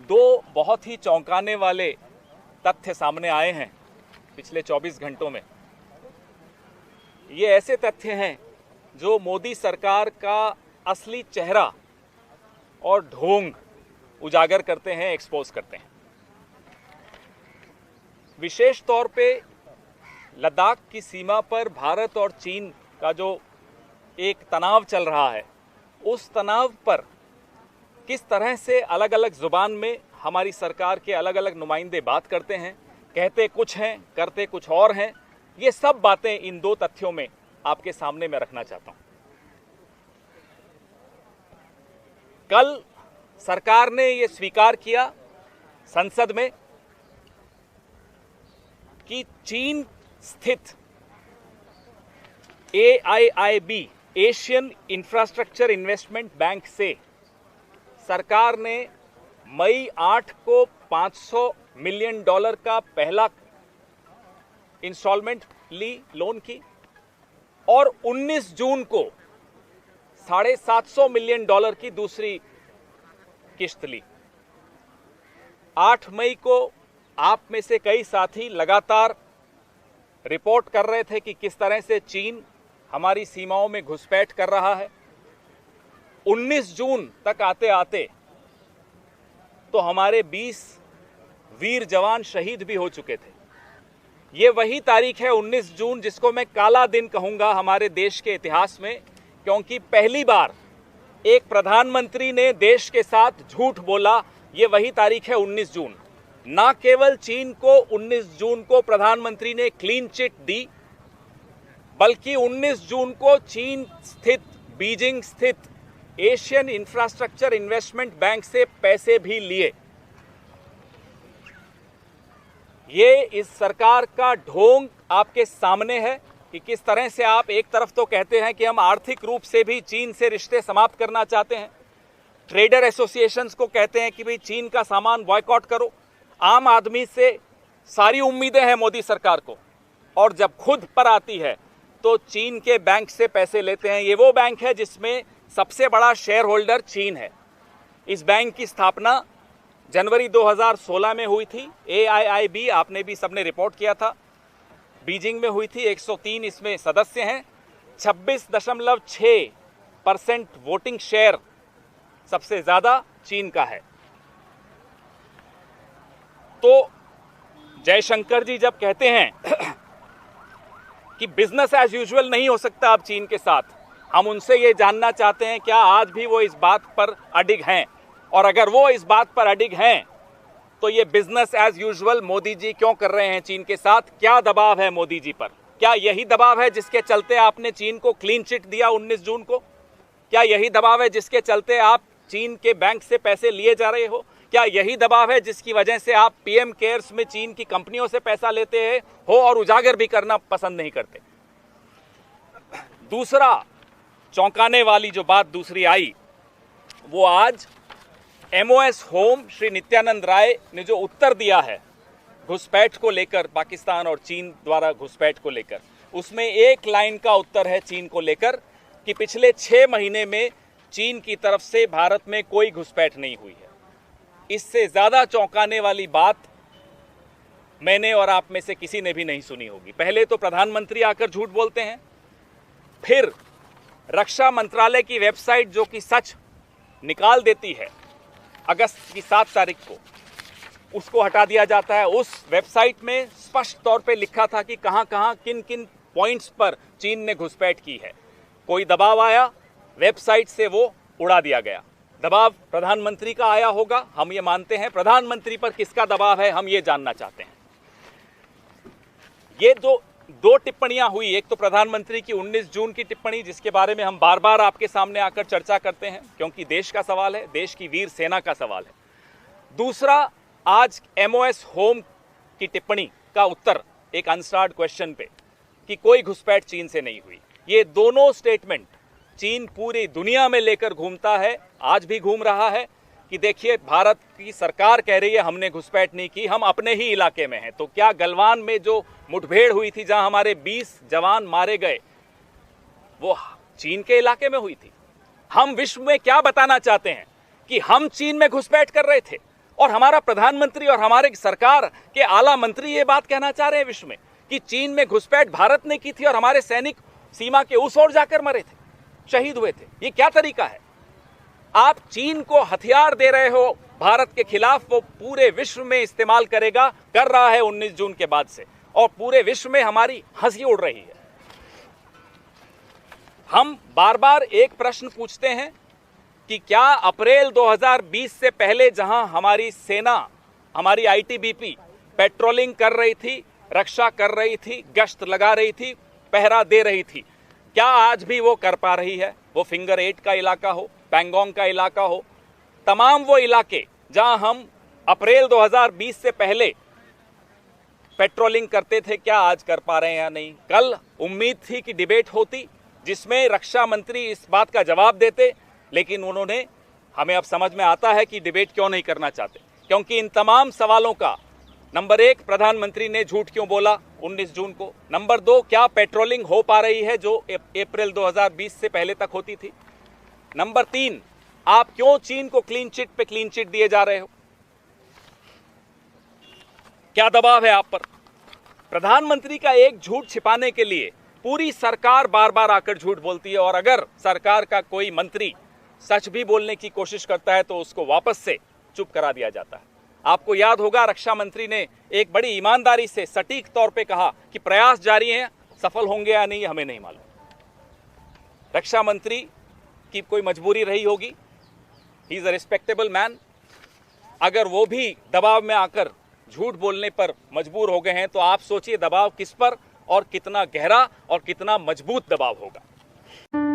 दो बहुत ही चौंकाने वाले तथ्य सामने आए हैं पिछले 24 घंटों में। ये ऐसे तथ्य हैं जो मोदी सरकार का असली चेहरा और ढोंग उजागर करते हैं, एक्सपोज करते हैं। विशेष तौर पे लद्दाख की सीमा पर भारत और चीन का जो एक तनाव चल रहा है, उस तनाव पर किस तरह से अलग अलग जुबान में हमारी सरकार के अलग अलग नुमाइंदे बात करते हैं, कहते कुछ हैं, करते कुछ और हैं। ये सब बातें इन दो तथ्यों में आपके सामने मैं रखना चाहता हूं। कल सरकार ने ये स्वीकार किया संसद में कि चीन स्थित AIIB Asian infrastructure investment bank से सरकार ने मई 8 को $500 मिलियन का पहला इंस्टॉलमेंट ली लोन की और 19 जून को $750 मिलियन की दूसरी किश्त ली। 8 मई को आप में से कई साथी लगातार रिपोर्ट कर रहे थे कि किस तरह से चीन हमारी सीमाओं में घुसपैठ कर रहा है। 19 जून तक आते आते तो हमारे 20 वीर जवान शहीद भी हो चुके थे। ये वही तारीख है 19 जून जिसको मैं काला दिन कहूंगा हमारे देश के इतिहास में, क्योंकि पहली बार एक प्रधानमंत्री ने देश के साथ झूठ बोला। ये वही तारीख है 19 जून। ना केवल चीन को 19 जून को प्रधानमंत्री ने क्लीन चिट दी, बल्कि 19 जून को चीन स्थित, बीजिंग स्थित एशियन इंफ्रास्ट्रक्चर इन्वेस्टमेंट बैंक से पैसे भी लिए। ये इस सरकार का ढोंग आपके सामने है कि किस तरह से आप एक तरफ तो कहते हैं कि हम आर्थिक रूप से भी चीन से रिश्ते समाप्त करना चाहते हैं, ट्रेडर एसोसिएशंस को कहते हैं कि भाई चीन का सामान बॉयकॉट करो। आम आदमी से सारी उम्मीदें हैं मोदी सरकार को, और जब खुद पर आती है तो चीन के बैंक से पैसे लेते हैं। ये वो बैंक है जिसमें सबसे बड़ा शेयर होल्डर चीन है। इस बैंक की स्थापना जनवरी 2016 में हुई थी। AIIB आपने भी सबने रिपोर्ट किया था, बीजिंग में हुई थी। 103 इसमें सदस्य हैं। 26.6% वोटिंग शेयर सबसे ज्यादा चीन का है। तो जयशंकर जी जब कहते हैं कि बिजनेस एज यूजुअल नहीं हो सकता अब चीन के साथ, हम उनसे ये जानना चाहते हैं क्या आज भी वो इस बात पर अडिग हैं, और अगर वो इस बात पर अडिग हैं तो ये business as usual Modi ji क्यों कर रहे हैं चीन के साथ? क्या दबाव है मोदी जी पर? क्या यही दबाव है जिसके चलते आपने चीन को क्लीन चिट दिया 19 जून को? क्या यही दबाव है जिसके चलते आप चीन के बैंक से पैसे लिए जा रहे हो? क्या यही दबाव है जिसकी वजह से आप PM केयर्स में चीन की कंपनियों से पैसा लेते हैं हो और उजागर भी करना पसंद नहीं करते? दूसरा चौंकाने वाली जो बात दूसरी आई, वो आज MOS होम श्री नित्यानंद राय ने जो उत्तर दिया है घुसपैठ को लेकर, पाकिस्तान और चीन द्वारा घुसपैठ को लेकर, उसमें एक लाइन का उत्तर है चीन को लेकर कि पिछले 6 महीने में चीन की तरफ से भारत में कोई घुसपैठ नहीं हुई है। इससे ज्यादा चौंकाने वाली बात मैंने और आप में से किसी ने भी नहीं सुनी होगी। पहले तो प्रधानमंत्री आकर झूठ बोलते हैं, फिर रक्षा मंत्रालय की वेबसाइट जो कि सच निकाल देती है अगस्त की 7 तारीख को, उसको हटा दिया जाता है। उस वेबसाइट में स्पष्ट तौर पे लिखा था कि कहां कहां किन किन पॉइंट्स पर चीन ने घुसपैठ की है। कोई दबाव आया, वेबसाइट से वो उड़ा दिया गया। दबाव प्रधानमंत्री का आया होगा, हम ये मानते हैं। प्रधानमंत्री पर किसका दबाव है, हम ये जानना चाहते हैं। ये दो टिप्पणियां हुई। एक तो प्रधानमंत्री की 19 जून की टिप्पणी, जिसके बारे में हम बार बार आपके सामने आकर चर्चा करते हैं क्योंकि देश का सवाल है, देश की वीर सेना का सवाल है। दूसरा, आज MOS होम की टिप्पणी का उत्तर एक अनस्टार्ड क्वेश्चन पे कि कोई घुसपैठ चीन से नहीं हुई। ये दोनों स्टेटमेंट चीन पूरी दुनिया में लेकर घूमता है, आज भी घूम रहा है कि देखिए भारत की सरकार कह रही है हमने घुसपैठ नहीं की, हम अपने ही इलाके में हैं। तो क्या गलवान में जो मुठभेड़ हुई थी, जहां हमारे 20 जवान मारे गए, वो चीन के इलाके में हुई थी? हम विश्व में क्या बताना चाहते हैं कि हम चीन में घुसपैठ कर रहे थे? और हमारा प्रधानमंत्री और हमारे सरकार के आला मंत्री ये बात कहना चाह रहे हैं विश्व में कि चीन में घुसपैठ भारत ने की थी और हमारे सैनिक सीमा के उस ओर जाकर मरे थे, शहीद हुए थे। ये क्या तरीका है? आप चीन को हथियार दे रहे हो भारत के खिलाफ, वो पूरे विश्व में इस्तेमाल करेगा, कर रहा है 19 जून के बाद से, और पूरे विश्व में हमारी हंसी उड़ रही है। हम बार बार एक प्रश्न पूछते हैं कि क्या अप्रैल 2020 से पहले जहां हमारी सेना, हमारी आईटीबीपी पेट्रोलिंग कर रही थी, रक्षा कर रही थी, गश्त लगा रही थी, पहरा दे रही थी, क्या आज भी वो कर पा रही है? वो फिंगर 8 का इलाका हो, पैंगोंग का इलाका हो, तमाम वो इलाके जहां हम अप्रैल 2020 से पहले पेट्रोलिंग करते थे, क्या आज कर पा रहे हैं या नहीं? कल उम्मीद थी कि डिबेट होती जिसमें रक्षा मंत्री इस बात का जवाब देते, लेकिन उन्होंने, हमें अब समझ में आता है कि डिबेट क्यों नहीं करना चाहते, क्योंकि इन तमाम सवालों का नंबर 1, प्रधानमंत्री ने झूठ क्यों बोला 19 जून को? नंबर 2, क्या पेट्रोलिंग हो पा रही है जो अप्रैल 2020 से पहले तक होती थी? नंबर 3, आप क्यों चीन को क्लीन चिट पे क्लीन चिट दिए जा रहे हो? क्या दबाव है आप पर? प्रधानमंत्री का एक झूठ छिपाने के लिए पूरी सरकार बार बार आकर झूठ बोलती है, और अगर सरकार का कोई मंत्री सच भी बोलने की कोशिश करता है तो उसको वापस से चुप करा दिया जाता है। आपको याद होगा, रक्षा मंत्री ने एक बड़ी ईमानदारी से सटीक तौर पे कहा कि प्रयास जारी हैं, सफल होंगे या नहीं हमें नहीं मालूम। रक्षा मंत्री की कोई मजबूरी रही होगी, he is a respectable man. अगर वो भी दबाव में आकर झूठ बोलने पर मजबूर हो गए हैं तो आप सोचिए दबाव किस पर और कितना गहरा और कितना मजबूत दबाव होगा।